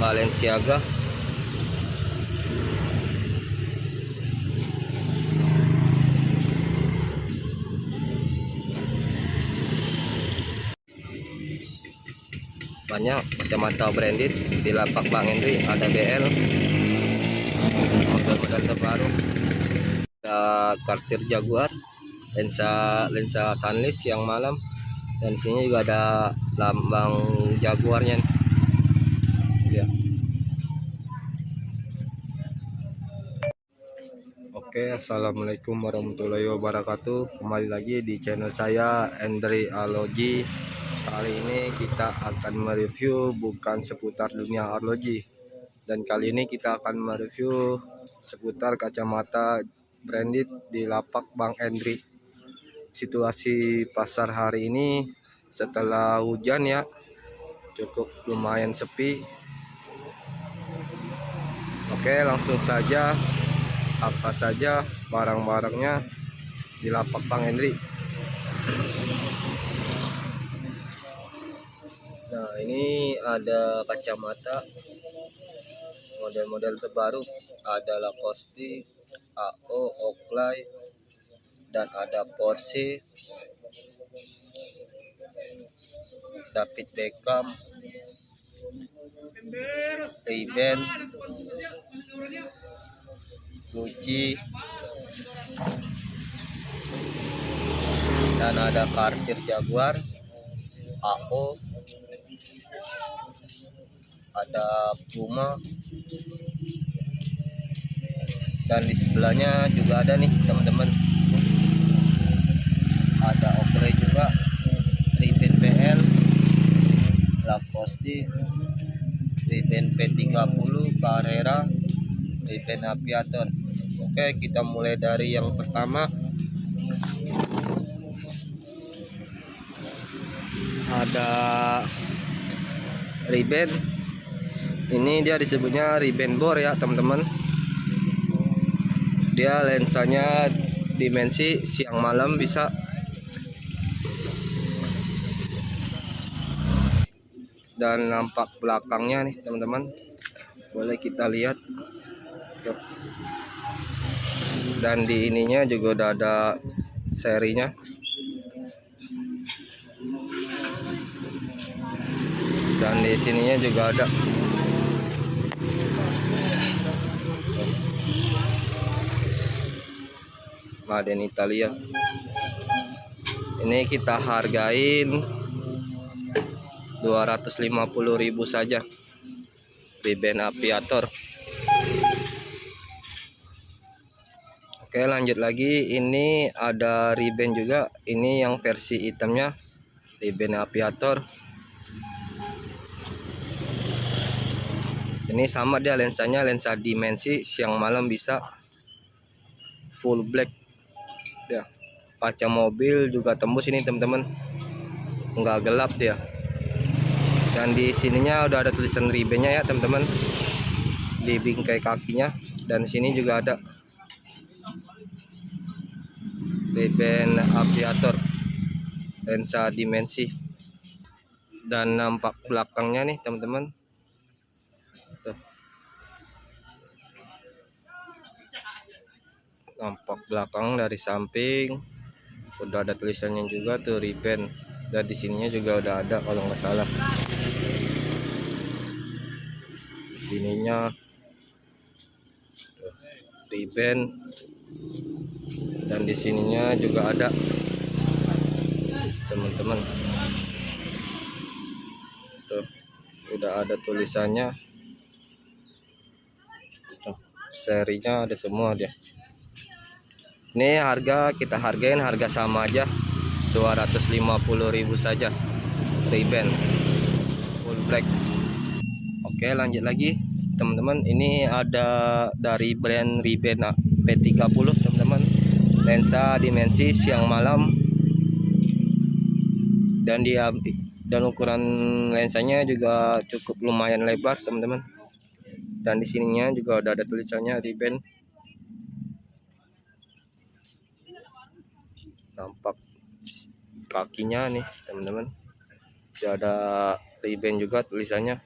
Balenciaga. Banyak kacamata branded di lapak Bang Henry. Ada BL, model-model terbaru, ada Cartier Jaguar, lensa sunless yang malam, dan sini juga ada lambang Jaguarnya ya. Oke, assalamualaikum warahmatullahi wabarakatuh. Kembali lagi di channel saya, Henry Arloji. Kali ini kita akan mereview bukan seputar dunia arloji, dan kali ini kita akan mereview seputar kacamata branded di lapak Bang Henry. Situasi pasar hari ini setelah hujan ya, cukup lumayan sepi. Oke, langsung saja, apa saja barang-barangnya di lapak Bang Henry. Nah, ini ada kacamata model-model terbaru, ada Lacoste, AO, Oakley, dan ada Porsche, David Beckham, Ray-Ban, Gucci, dan ada Cartier Jaguar, AO, ada Puma, dan di sebelahnya juga ada nih teman-teman, ada Oakley juga, Ray-Ban PL, Lacoste, Ray-Ban P30, Carrera, Ray-Ban Aviator. Oke, kita mulai dari yang pertama. Ada Ray-Ban. Ini dia disebutnya Ray-Ban bore ya teman-teman. Dia lensanya dimensi siang malam bisa. Dan nampak belakangnya nih teman-teman, boleh kita lihat. Dan di ininya juga udah ada serinya. Dan di sininya juga ada. Made in Italia. Ini kita hargain 250.000 saja. Ray-Ban Aviator. Oke, lanjut lagi. Ini ada Ray-Ban juga. Ini yang versi hitamnya, Ray-Ban Aviator. Ini sama dia lensanya, lensa dimensi siang malam bisa, full black ya. Kaca mobil juga tembus ini teman-teman, nggak gelap dia. Dan di sininya udah ada tulisan Ray-Ban-nya ya teman-teman, di bingkai kakinya. Dan sini juga ada Ray-Ban Aviator, lensa dimensi. Dan nampak belakangnya nih teman-teman. Nampak belakang dari samping, udah ada tulisannya juga tuh Ray-Ban. Dan di sininya juga udah ada kalau nggak salah. Di sininya Ray-Ban, dan di sininya juga ada teman-teman. Tuh, udah ada tulisannya. Tuh, serinya ada semua dia. Ini harga kita hargain harga sama aja, 250.000 saja. Ray-Ban full black. Oke, lanjut lagi teman-teman. Ini ada dari brand Ray-Ban P30 teman-teman, lensa dimensi siang malam. Dan ukuran lensanya juga cukup lumayan lebar teman-teman. Dan di sininya juga udah ada tulisannya Ray-Ban. Nampak kakinya nih teman-teman, ada Ray-Ban juga tulisannya.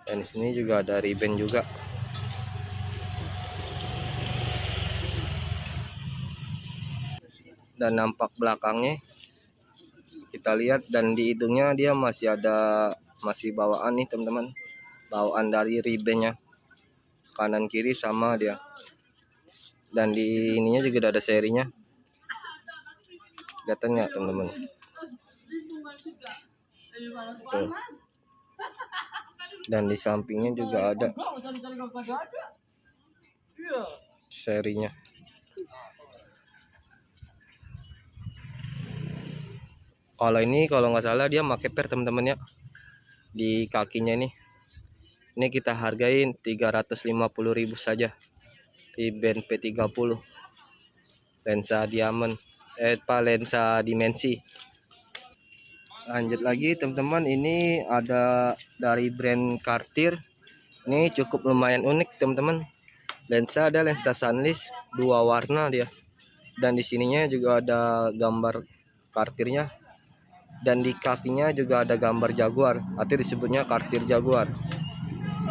Dan di sini juga ada ribbon juga. Dan nampak belakangnya kita lihat, dan di hidungnya dia masih bawaan nih teman-teman, bawaan dari ribbonnya kanan kiri sama dia. Dan di ininya juga udah ada serinya, kelihatan nggak teman-teman? Tuh. Dan di sampingnya juga ada serinya. Kalau ini kalau nggak salah dia pakai per teman-teman ya, di kakinya ini kita hargain 350.000 saja. Ribbon P30 lensa diamond, lensa dimensi. Lanjut lagi teman-teman, ini ada dari brand Cartier. Ini cukup lumayan unik teman-teman. Lensa ada lensa sunless 2 warna dia. Dan di sininya juga ada gambar Cartiernya. Dan di kakinya juga ada gambar Jaguar, artinya disebutnya Cartier Jaguar.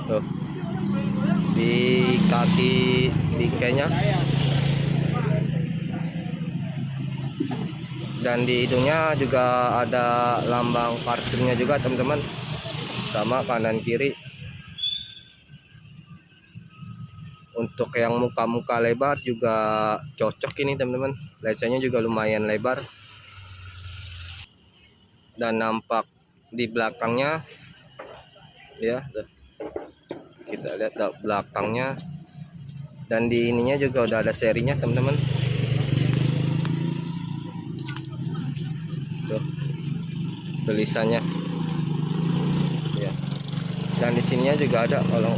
Tuh. Di kaki bingkainya. Dan di hidungnya juga ada lambang Cartiernya juga teman-teman, sama kanan kiri. Untuk yang muka-muka lebar juga cocok ini teman-teman, lensanya juga lumayan lebar. Dan nampak di belakangnya ya, kita lihat belakangnya. Dan di ininya juga udah ada serinya teman-teman. Tuh tulisannya ya. Dan di sininya juga ada, kalau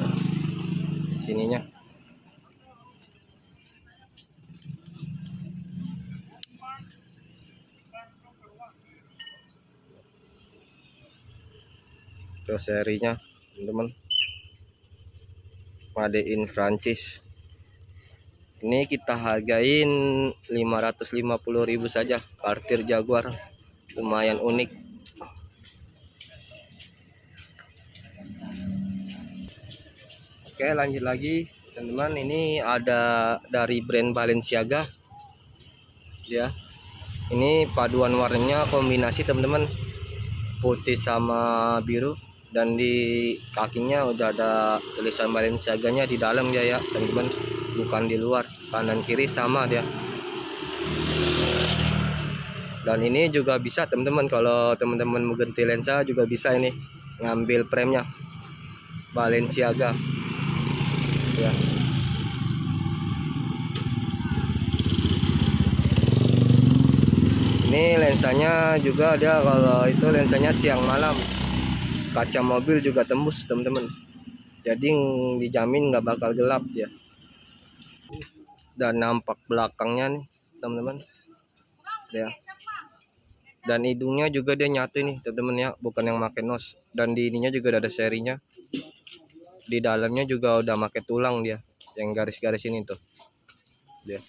sininya tuh serinya teman-teman, made in Prancis. Ini kita hargain 550.000 saja, Cartier Jaguar, lumayan unik. Oke, lanjut lagi teman-teman, ini ada dari brand Balenciaga ya. Ini paduan warnanya kombinasi teman-teman, putih sama biru. Dan di kakinya udah ada tulisan Balenciaganya di dalam ya teman-teman, bukan di luar, kanan kiri sama dia. Dan ini juga bisa teman-teman, kalau teman-teman mau ganti lensa juga bisa, ini ngambil premnya Balenciaga ya. Ini lensanya juga ada, kalau itu lensanya siang malam, kaca mobil juga tembus teman-teman, jadi dijamin nggak bakal gelap ya. Dan nampak belakangnya nih teman-teman ya. Dan hidungnya juga dia nyatu nih teman-teman ya, bukan yang pakai nos. Dan di ininya juga ada serinya, di dalamnya juga udah pakai tulang dia, yang garis-garis ini tuh dia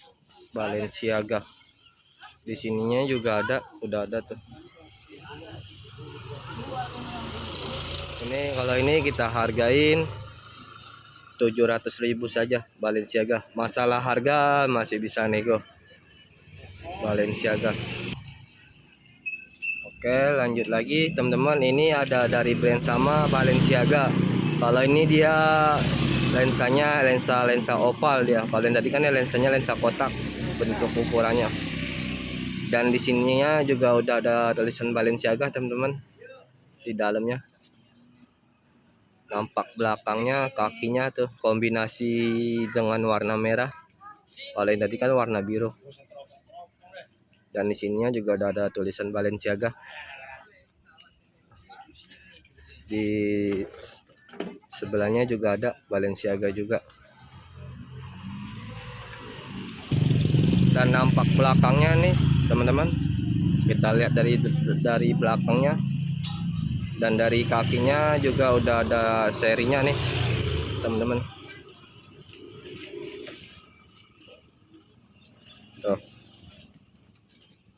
Balenciaga. Di sininya juga ada, udah ada tuh. Ini kalau ini kita hargain 700.000 saja Balenciaga. Masalah harga masih bisa nego Balenciaga. Oke, lanjut lagi teman-teman, ini ada dari brand sama Balenciaga. Kalau ini dia lensanya lensa oval dia. Kalau yang tadi kan ya lensanya lensa kotak bentuk ukurannya. Dan di sininya juga udah ada tulisan Balenciaga teman-teman di dalamnya. Nampak belakangnya, kakinya tuh kombinasi dengan warna merah. Kalau yang tadi kan warna biru. Dan di sininya juga udah ada tulisan Balenciaga. Di sebelahnya juga ada Balenciaga juga. Dan nampak belakangnya nih teman-teman, kita lihat dari belakangnya. Dan dari kakinya juga udah ada serinya nih teman-teman. Tuh.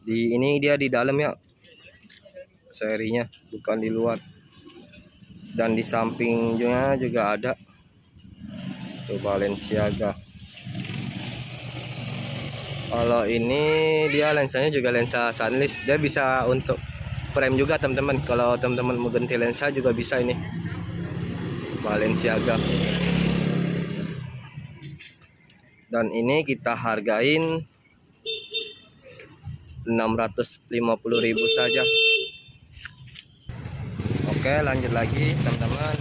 Ini dia di dalam ya serinya, bukan di luar. Dan di sampingnya juga ada tuh Balenciaga. Kalau ini dia lensanya juga lensa sunless, dia bisa untuk frame juga teman-teman. Kalau teman-teman mau ganti lensa juga bisa ini Balenciaga. Dan ini kita hargain 650.000 saja. Oke, lanjut lagi teman-teman.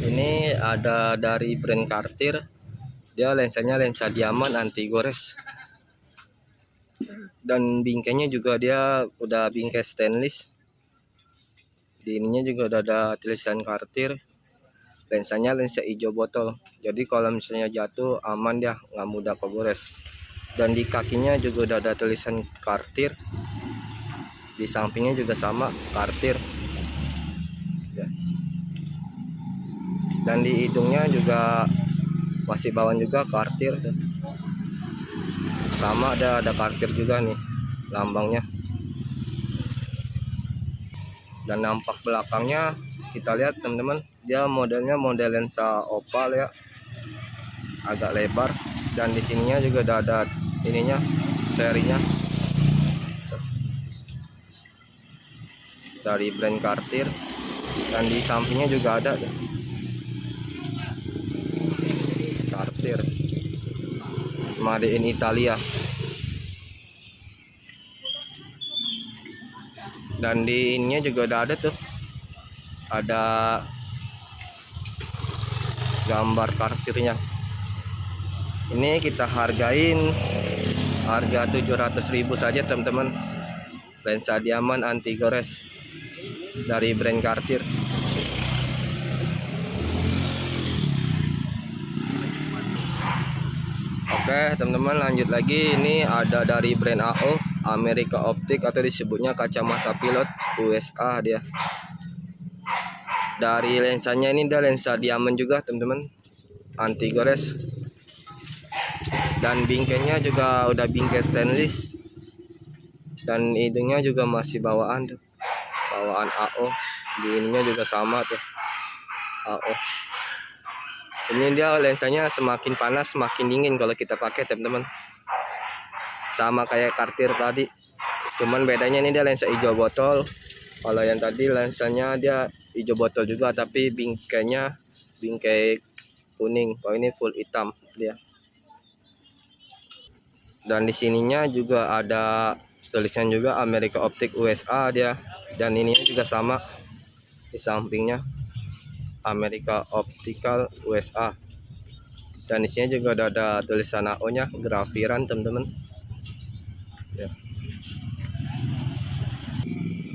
Ini ada dari brand Cartier. Dia lensanya lensa diamond anti gores. Dan bingkainya juga dia udah bingkai stainless. Di ininya juga udah ada tulisan Cartier. Lensanya lensa hijau botol. Jadi kalau misalnya jatuh aman, dia nggak mudah kegores. Dan di kakinya juga udah ada tulisan Cartier. Di sampingnya juga sama Cartier. Ya. Dan di hidungnya juga masih bawaan juga Cartier. Sama ada Cartier juga nih lambangnya. Dan nampak belakangnya kita lihat teman-teman, dia modelnya model lensa opal ya, agak lebar. Dan di sininya juga udah ada ininya, serinya dari brand Cartier. Dan di sampingnya juga ada Cartier made in Italia. Dan di ininya juga udah ada tuh, ada gambar Cartiernya. Ini kita hargain harga 700.000 saja teman-teman, lensa diamond anti gores dari brand Cartier. Oke teman-teman, lanjut lagi. Ini ada dari brand AO, America Optic, atau disebutnya kacamata pilot USA dia. Dari lensanya ini dia lensa diamond juga teman-teman, anti gores. Dan bingkainya juga udah bingkai stainless. Dan hidungnya juga masih bawaan tuh, bawaan AO. Di ininya juga sama tuh AO. Ini dia lensanya semakin panas semakin dingin kalau kita pakai teman-teman, sama kayak Cartier tadi. Cuman bedanya ini dia lensa hijau botol. Kalau yang tadi lensanya dia hijau botol juga, tapi bingkainya bingkai kuning. Kalau ini full hitam dia. Dan di sininya juga ada tulisan juga America Optic USA dia. Dan ini juga sama di sampingnya, America Optical USA. Dan di sini juga ada tulisan AO nya, grafiran teman-teman ya.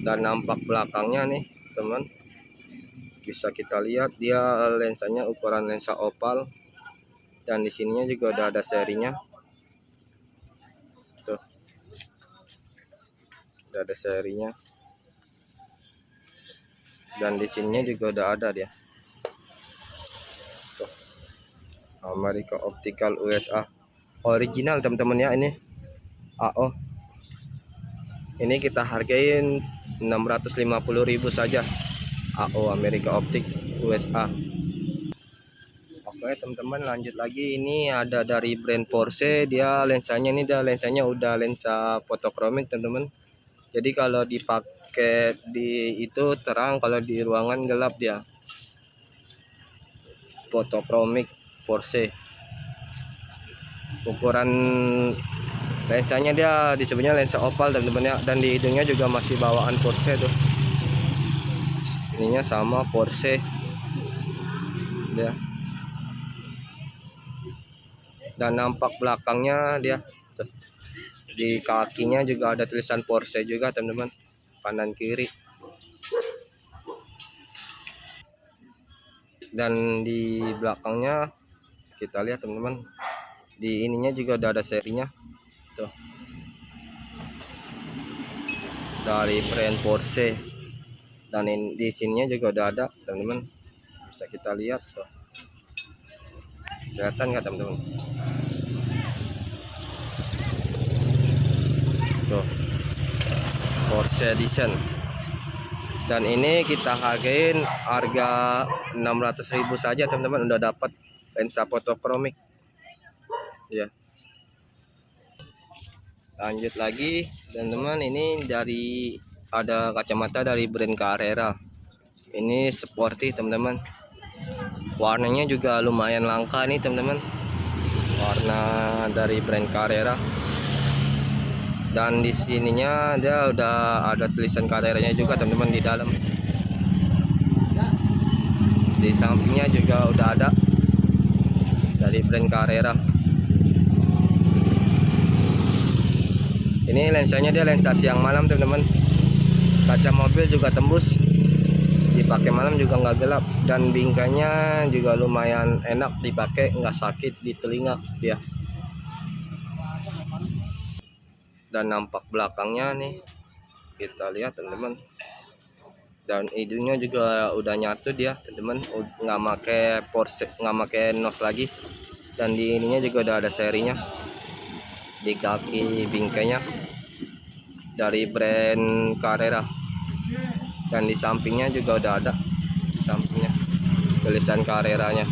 Dan nampak belakangnya nih teman, bisa kita lihat dia lensanya ukuran lensa opal. Dan di sininya juga udah ada serinya tuh, udah ada serinya. Dan di sininya juga udah ada dia tuh, America Optical USA original teman-teman ya. Ini AO, ini kita hargain 650.000 saja, AO America Optic USA. Oke teman-teman, lanjut lagi. Ini ada dari brand Porsche. Dia lensanya ini udah lensa fotokromik teman-teman. Jadi kalau dipakai di itu terang, kalau di ruangan gelap dia. Fotokromik Porsche. Ukuran lensanya dia disebutnya lensa opal teman-teman ya. Dan di hidungnya juga masih bawaan Porsche tuh. Ininya sama Porsche dia. Dan nampak belakangnya dia tuh, di kakinya juga ada tulisan Porsche juga teman-teman, kanan kiri. Dan di belakangnya kita lihat teman-teman, di ininya juga udah ada serinya tuh, dari brand Porsche. Dan di sininya juga udah ada teman-teman, bisa kita lihat tuh, kelihatan nggak teman-teman tuh, Porsche Edition. Dan ini kita hargain harga 600.000 saja teman-teman, udah dapat lensa fotokromik ya. Lanjut lagi teman-teman, ini dari ada kacamata dari brand Carrera. Ini sporty teman-teman, warnanya juga lumayan langka nih teman-teman, warna dari brand Carrera. Dan di sininya dia udah ada tulisan Carrera-nya juga teman-teman di dalam. Di sampingnya juga udah ada dari brand Carrera. Ini lensanya dia lensa siang malam teman-teman. Kaca mobil juga tembus, dipakai malam juga nggak gelap, dan bingkainya juga lumayan enak dipakai, nggak sakit di telinga dia. Dan nampak belakangnya nih, kita lihat teman-teman. Dan hidungnya juga udah nyatu dia teman-teman, nggak pakai porsche, nggak pakai nos lagi. Dan di ininya juga udah ada serinya di kaki bingkainya dari brand Carrera. Dan di sampingnya juga udah ada, di sampingnya tulisan Carrera-nya.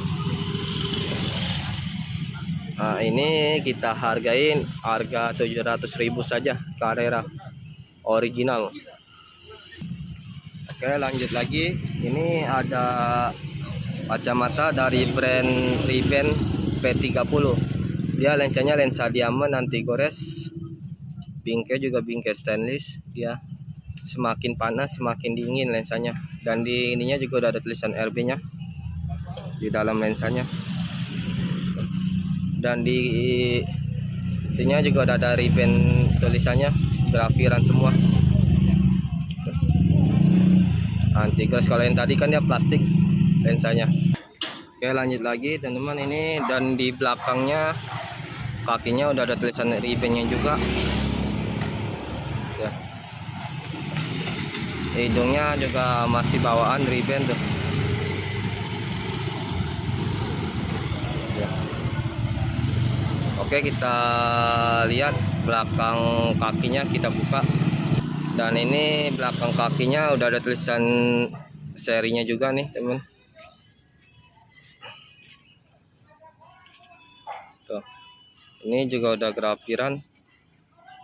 Nah, ini kita hargain harga 700.000 saja, Carrera original. Oke, lanjut lagi. Ini ada kacamata dari brand Ray-Ban P30. Dia lensanya lensa diamond anti gores, bingkai juga bingkai stainless. Dia semakin panas semakin dingin lensanya. Dan di ininya juga udah ada tulisan RB-nya di dalam lensanya. Dan di ininya juga udah ada Ray-Ban tulisannya, grafiran semua. Anti gores, kalau yang tadi kan dia plastik lensanya. Oke, lanjut lagi teman-teman. Ini dan di belakangnya kakinya udah ada tulisan Ray-Ban-nya juga ya. Hidungnya juga masih bawaan Ray-Ban tuh ya. Oke, kita lihat belakang kakinya, kita buka. Dan ini belakang kakinya udah ada tulisan serinya juga nih teman. Tuh. Ini juga udah grafiran,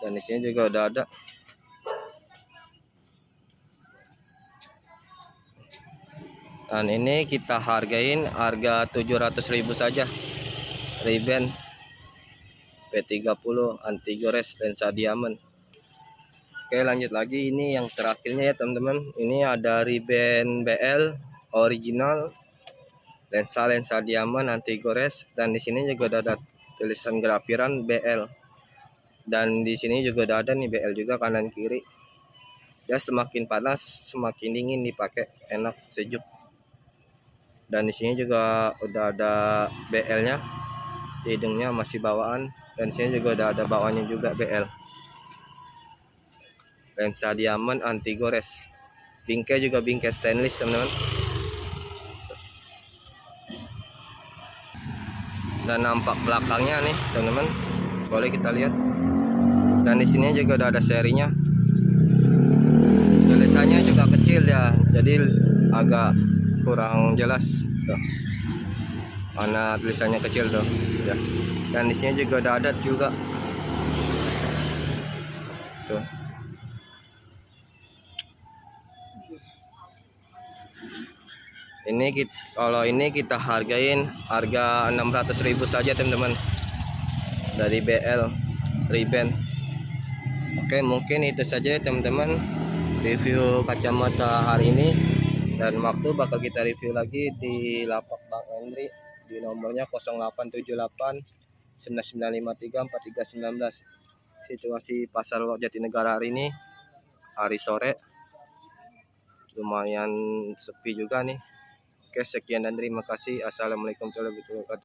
dan di sini juga udah ada. Dan ini kita hargain harga 700.000 saja, Ray-Ban P30 anti gores lensa diamond. Oke, lanjut lagi. Ini yang terakhirnya ya teman-teman. Ini ada Ray-Ban BL original lensa diamond anti gores, dan di sini juga ada tulisan grafiran BL. Dan di sini juga ada nih BL juga kanan kiri. Ya, semakin panas semakin dingin dipakai, enak sejuk. Dan di sini juga udah ada BL-nya, hidungnya masih bawaan. Dan di sini juga udah ada bawahnya juga BL, lensa diamond anti gores, bingkai juga bingkai stainless teman-teman. Dan nampak belakangnya nih teman-teman, boleh kita lihat. Dan di sini juga udah ada serinya, tulisannya juga kecil ya, jadi agak kurang jelas tuh, mana tulisannya kecil tuh ya. Dan di sini juga udah ada juga tuh. Ini kalau ini kita hargain harga 600.000 saja teman-teman, dari BL Ray-Ban. Oke, mungkin itu saja teman-teman review kacamata hari ini. Dan waktu bakal kita review lagi di lapak Bang Henry di nomornya 0878 9953 4319. Situasi pasar Jatinegara hari ini, hari sore, lumayan sepi juga nih. Oke, sekian dan terima kasih. Assalamualaikum warahmatullahi wabarakatuh.